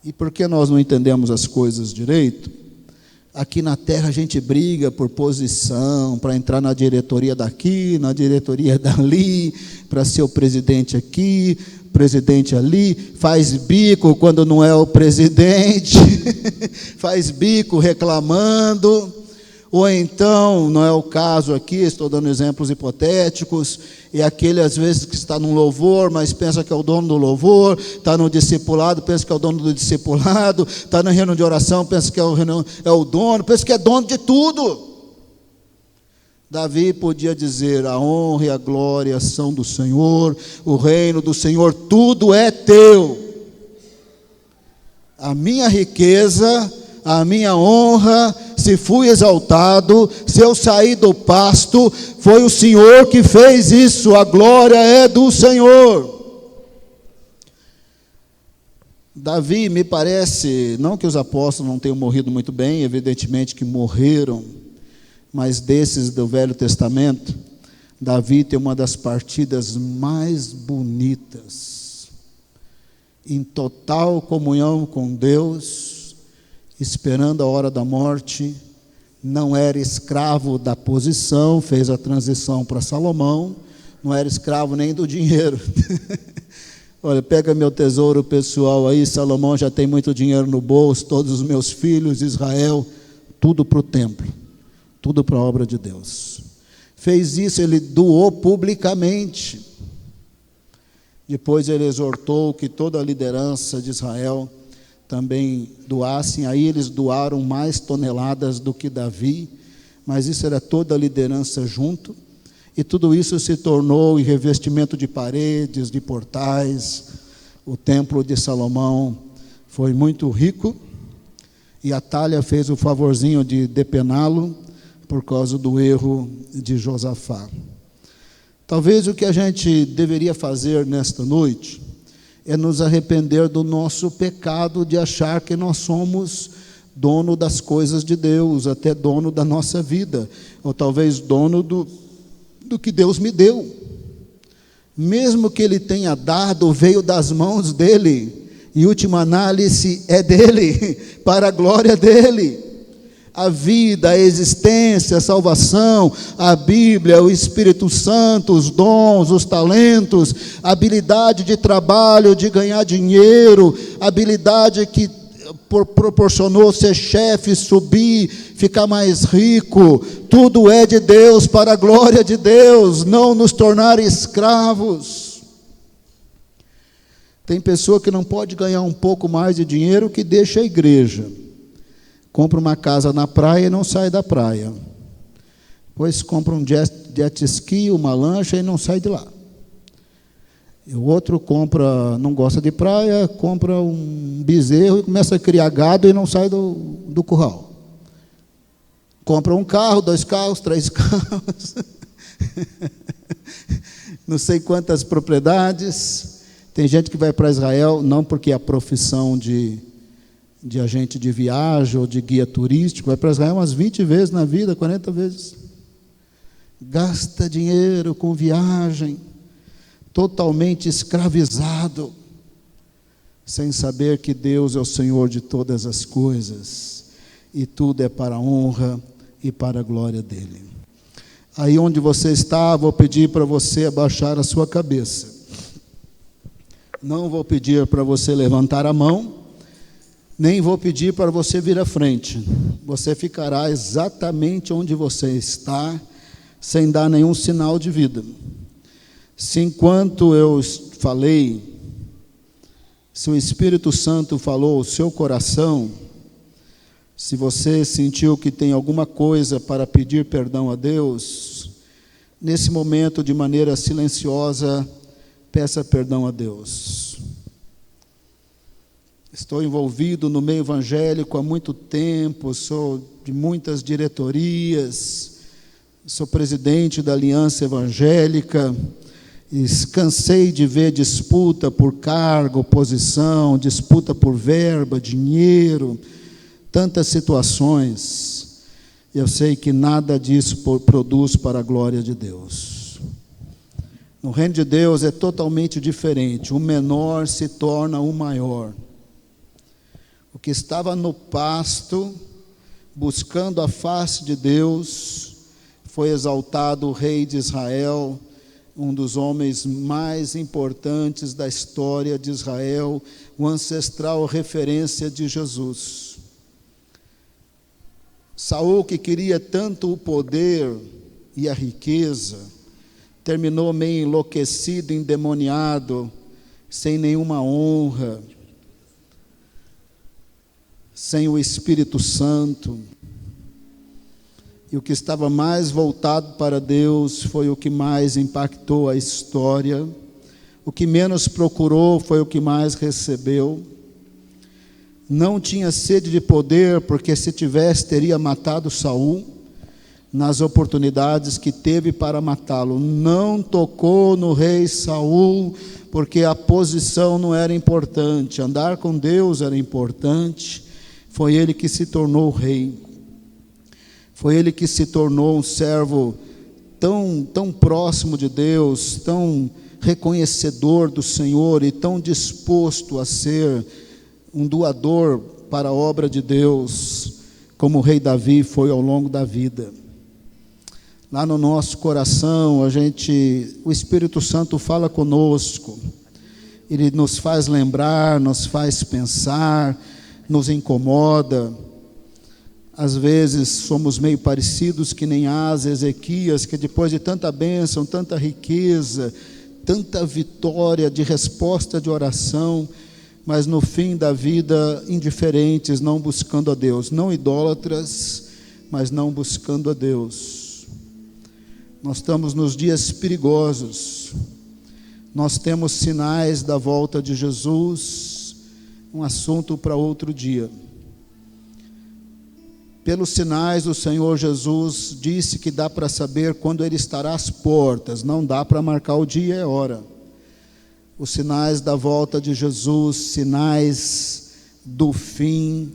E por que nós não entendemos as coisas direito? Aqui na terra a gente briga por posição, para entrar na diretoria daqui, na diretoria dali, para ser o presidente aqui, presidente ali, faz bico quando não é o presidente, faz bico reclamando, ou então, não é o caso aqui, estou dando exemplos hipotéticos, é aquele às vezes que está num louvor, mas pensa que é o dono do louvor, está no discipulado, pensa que é o dono do discipulado, está na reunião de oração, pensa que é o dono, pensa que é dono de tudo. Davi podia dizer: a honra e a glória são do Senhor, o reino do Senhor, tudo é teu. A minha riqueza, a minha honra, se fui exaltado, se eu saí do pasto, foi o Senhor que fez isso, a glória é do Senhor. Davi, me parece, não que os apóstolos não tenham morrido muito bem, evidentemente que morreram, mas desses do Velho Testamento, Davi tem uma das partidas mais bonitas, em total comunhão com Deus, esperando a hora da morte, não era escravo da posição, fez a transição para Salomão, não era escravo nem do dinheiro. Olha, pega meu tesouro pessoal aí, Salomão já tem muito dinheiro no bolso, todos os meus filhos, Israel, tudo para o templo, tudo para a obra de Deus. Fez isso, ele doou publicamente. Depois ele exortou que toda a liderança de Israel também doassem. Aí eles doaram mais toneladas do que Davi, mas isso era toda a liderança junto. E tudo isso se tornou em revestimento de paredes, de portais. O templo de Salomão foi muito rico. E Atalha fez o favorzinho de depená-lo por causa do erro de Josafá. Talvez o que a gente deveria fazer nesta noite é nos arrepender do nosso pecado de achar que nós somos dono das coisas de Deus, até dono da nossa vida, ou talvez dono do que Deus me deu. Mesmo que Ele tenha dado, veio das mãos dEle, e última análise é dEle, para a glória dEle. A vida, a existência, a salvação, a Bíblia, o Espírito Santo, os dons, os talentos, a habilidade de trabalho, de ganhar dinheiro, a habilidade que proporcionou ser chefe, subir, ficar mais rico, tudo é de Deus, para a glória de Deus, não nos tornar escravos. Tem pessoa que não pode ganhar um pouco mais de dinheiro que deixa a igreja. Compra uma casa na praia e não sai da praia. Depois compra um jet ski, uma lancha e não sai de lá. E o outro não gosta de praia, compra um bezerro e começa a criar gado e não sai do curral. Compra um carro, 2 carros, 3 carros. Não sei quantas propriedades. Tem gente que vai para Israel, não porque é a profissão de agente de viagem ou de guia turístico, vai para Israel umas 20 vezes na vida, 40 vezes. Gasta dinheiro com viagem, totalmente escravizado, sem saber que Deus é o Senhor de todas as coisas, e tudo é para a honra e para a glória dEle. Aí onde você está, vou pedir para você abaixar a sua cabeça. Não vou pedir para você levantar a mão, nem vou pedir para você vir à frente. Você ficará exatamente onde você está, sem dar nenhum sinal de vida. Se enquanto eu falei, se o Espírito Santo falou ao seu coração, se você sentiu que tem alguma coisa para pedir perdão a Deus, nesse momento, de maneira silenciosa, peça perdão a Deus. Estou envolvido no meio evangélico há muito tempo, sou de muitas diretorias, sou presidente da Aliança Evangélica, e cansei de ver disputa por cargo, posição, disputa por verba, dinheiro, tantas situações. Eu sei que nada disso produz para a glória de Deus. No reino de Deus é totalmente diferente, o menor se torna o maior. O que estava no pasto, buscando a face de Deus, foi exaltado o rei de Israel, um dos homens mais importantes da história de Israel, o ancestral referência de Jesus. Saul, que queria tanto o poder e a riqueza, terminou meio enlouquecido, endemoniado, sem nenhuma honra, sem o Espírito Santo. E o que estava mais voltado para Deus foi o que mais impactou a história. O que menos procurou foi o que mais recebeu. Não tinha sede de poder, porque se tivesse, teria matado Saul nas oportunidades que teve para matá-lo. Não tocou no rei Saul, porque a posição não era importante. Andar com Deus era importante. Foi ele que se tornou rei. Foi ele que se tornou um servo tão próximo de Deus, tão reconhecedor do Senhor e tão disposto a ser um doador para a obra de Deus, como o rei Davi foi ao longo da vida. lá no nosso coração, o Espírito Santo fala conosco. Ele nos faz lembrar, nos faz pensar, nos incomoda. Às vezes somos meio parecidos que nem Asa, Ezequias, que depois de tanta bênção, tanta riqueza, tanta vitória de resposta de oração, mas no fim da vida indiferentes, não buscando a Deus, não idólatras, mas não buscando a Deus. Nós estamos nos dias perigosos. Nós temos sinais da volta de Jesus, um assunto para outro dia. Pelos sinais, o Senhor Jesus disse que dá para saber quando Ele estará às portas, não dá para marcar o dia e a hora. Os sinais da volta de Jesus, sinais do fim,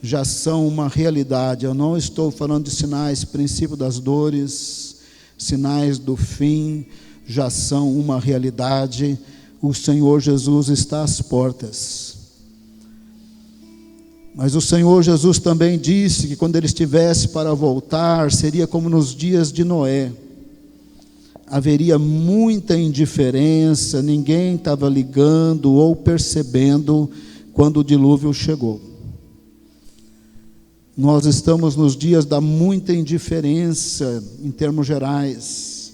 já são uma realidade. Eu não estou falando de sinais, princípio das dores, sinais do fim, já são uma realidade. O Senhor Jesus está às portas. Mas o Senhor Jesus também disse que quando Ele estivesse para voltar, seria como nos dias de Noé. Haveria muita indiferença, ninguém estava ligando ou percebendo quando o dilúvio chegou. Nós estamos nos dias da muita indiferença, em termos gerais.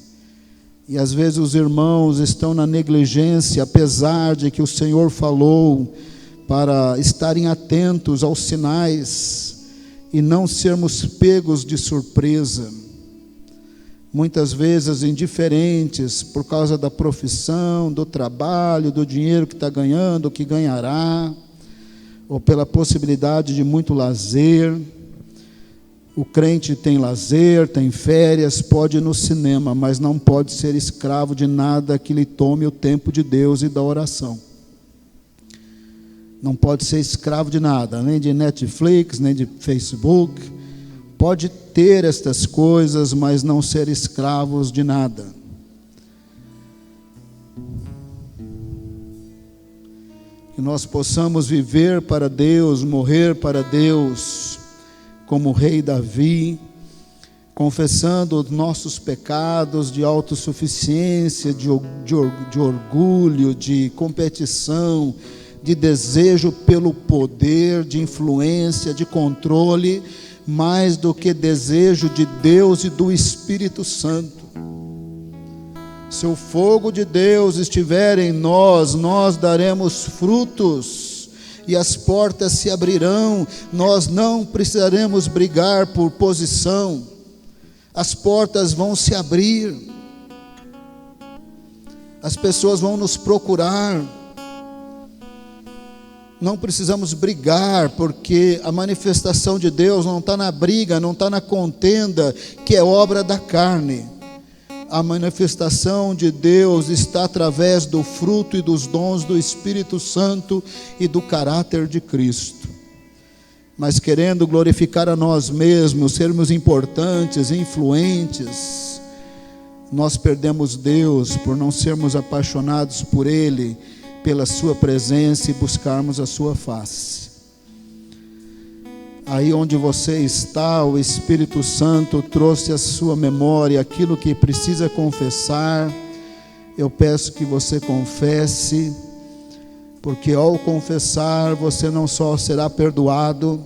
E às vezes os irmãos estão na negligência, apesar de que o Senhor falou para estarem atentos aos sinais e não sermos pegos de surpresa. Muitas vezes indiferentes por causa da profissão, do trabalho, do dinheiro que está ganhando, que ganhará, ou pela possibilidade de muito lazer. O crente tem lazer, tem férias, pode ir no cinema, mas não pode ser escravo de nada que lhe tome o tempo de Deus e da oração. Não pode ser escravo de nada, nem de Netflix, nem de Facebook. Pode ter estas coisas, mas não ser escravos de nada. Que nós possamos viver para Deus, morrer para Deus, como o rei Davi, confessando os nossos pecados de autossuficiência, de orgulho, de competição, de desejo pelo poder, de influência, de controle, mais do que desejo de Deus e do Espírito Santo. Se o fogo de Deus estiver em nós, nós daremos frutos e as portas se abrirão. Nós não precisaremos brigar por posição, as portas vão se abrir, as pessoas vão nos procurar. Não precisamos brigar, porque a manifestação de Deus não está na briga, não está na contenda, que é obra da carne. A manifestação de Deus está através do fruto e dos dons do Espírito Santo e do caráter de Cristo. Mas querendo glorificar a nós mesmos, sermos importantes, influentes, nós perdemos Deus por não sermos apaixonados por Ele, pela sua presença e buscarmos a sua face. Aí onde você está, o Espírito Santo trouxe à sua memória aquilo que precisa confessar. Eu peço que você confesse, porque ao confessar, você não só será perdoado,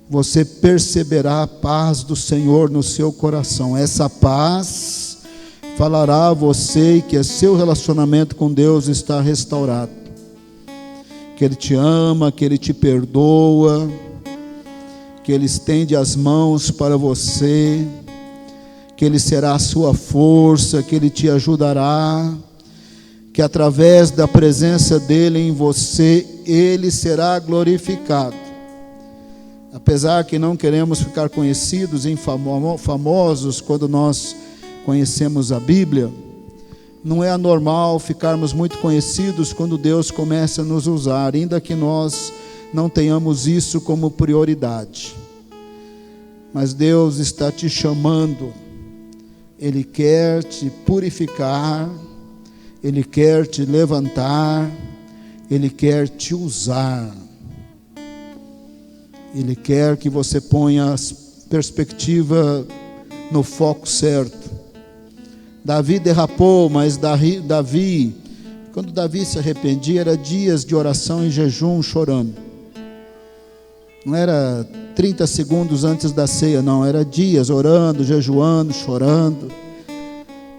você perceberá a paz do Senhor no seu coração. Essa paz falará a você que seu relacionamento com Deus está restaurado, que Ele te ama, que Ele te perdoa, que Ele estende as mãos para você, que Ele será a sua força, que Ele te ajudará, que através da presença dEle em você, Ele será glorificado. Apesar que não queremos ficar conhecidos em famosos quando nós conhecemos a Bíblia, não é anormal ficarmos muito conhecidos quando Deus começa a nos usar, ainda que nós não tenhamos isso como prioridade. Mas Deus está te chamando, Ele quer te purificar, Ele quer te levantar, Ele quer te usar. Ele quer que você ponha a perspectiva no foco certo. Davi derrapou, mas quando Davi se arrependia, era dias de oração e jejum, chorando. Não era 30 segundos antes da ceia, não, era dias orando, jejuando, chorando,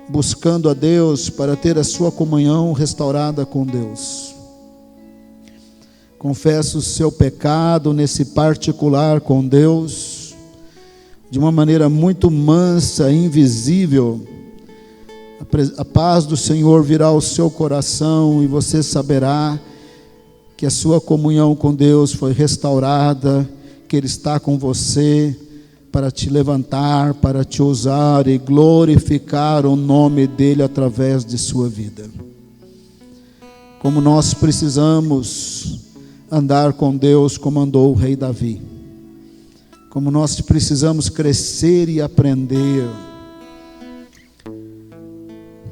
buscando a Deus para ter a sua comunhão restaurada com Deus. Confessa o seu pecado nesse particular com Deus, de uma maneira muito mansa, invisível. A paz do Senhor virá ao seu coração e você saberá que a sua comunhão com Deus foi restaurada, que Ele está com você para te levantar, para te usar e glorificar o nome dEle através de sua vida. Como nós precisamos andar com Deus como andou o rei Davi. Como nós precisamos crescer e aprender.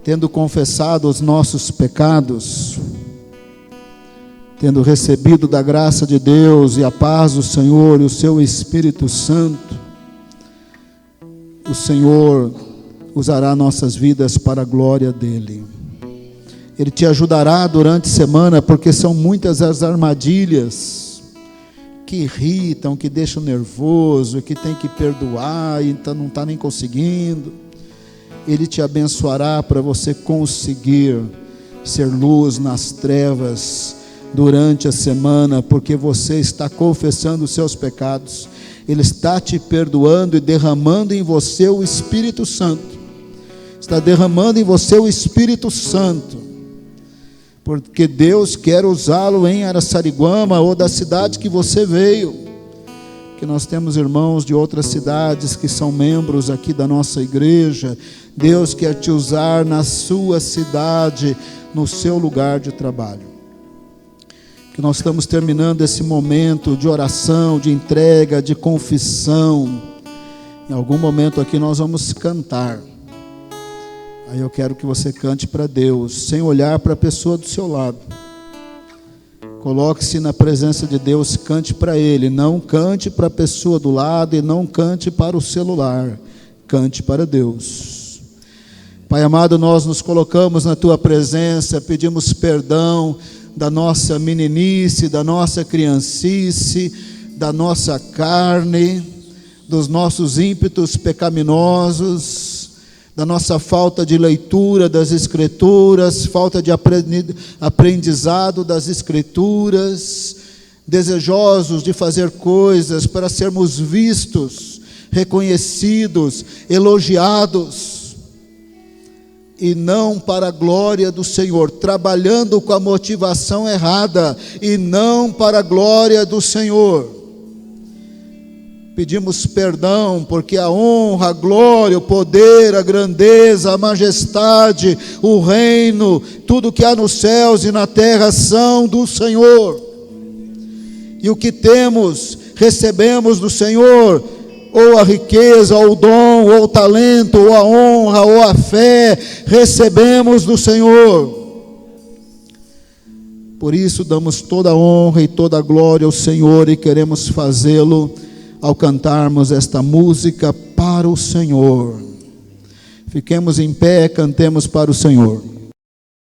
Tendo confessado os nossos pecados, tendo recebido da graça de Deus e a paz do Senhor e o seu Espírito Santo, o Senhor usará nossas vidas para a glória dEle. Ele te ajudará durante a semana, porque são muitas as armadilhas que irritam, que deixam nervoso, que tem que perdoar e então não está nem conseguindo. Ele te abençoará para você conseguir ser luz nas trevas durante a semana, porque você está confessando os seus pecados. Ele está te perdoando e derramando em você o Espírito Santo. Está derramando em você o Espírito Santo, porque Deus quer usá-lo em Araçariguama ou da cidade que você veio. Que nós temos irmãos de outras cidades que são membros aqui da nossa igreja. Deus quer te usar na sua cidade, no seu lugar de trabalho. Que nós estamos terminando esse momento de oração, de entrega, de confissão. Em algum momento aqui nós vamos cantar. Aí eu quero que você cante para Deus, sem olhar para a pessoa do seu lado. Coloque-se na presença de Deus, cante para Ele. Não cante para a pessoa do lado e não cante para o celular. Cante para Deus. Pai amado, nós nos colocamos na Tua presença, pedimos perdão da nossa meninice, da nossa criancice, da nossa carne, dos nossos ímpetos pecaminosos, da nossa falta de leitura das Escrituras, falta de aprendizado das Escrituras, desejosos de fazer coisas para sermos vistos, reconhecidos, elogiados, e não para a glória do Senhor, trabalhando com a motivação errada, e não para a glória do Senhor. Pedimos perdão, porque a honra, a glória, o poder, a grandeza, a majestade, o reino, tudo que há nos céus e na terra são do Senhor. E o que temos, recebemos do Senhor, ou a riqueza, ou o dom, ou o talento, ou a honra, ou a fé, recebemos do Senhor. Por isso damos toda a honra e toda a glória ao Senhor e queremos fazê-lo ao cantarmos esta música para o Senhor. Fiquemos em pé, cantemos para o Senhor.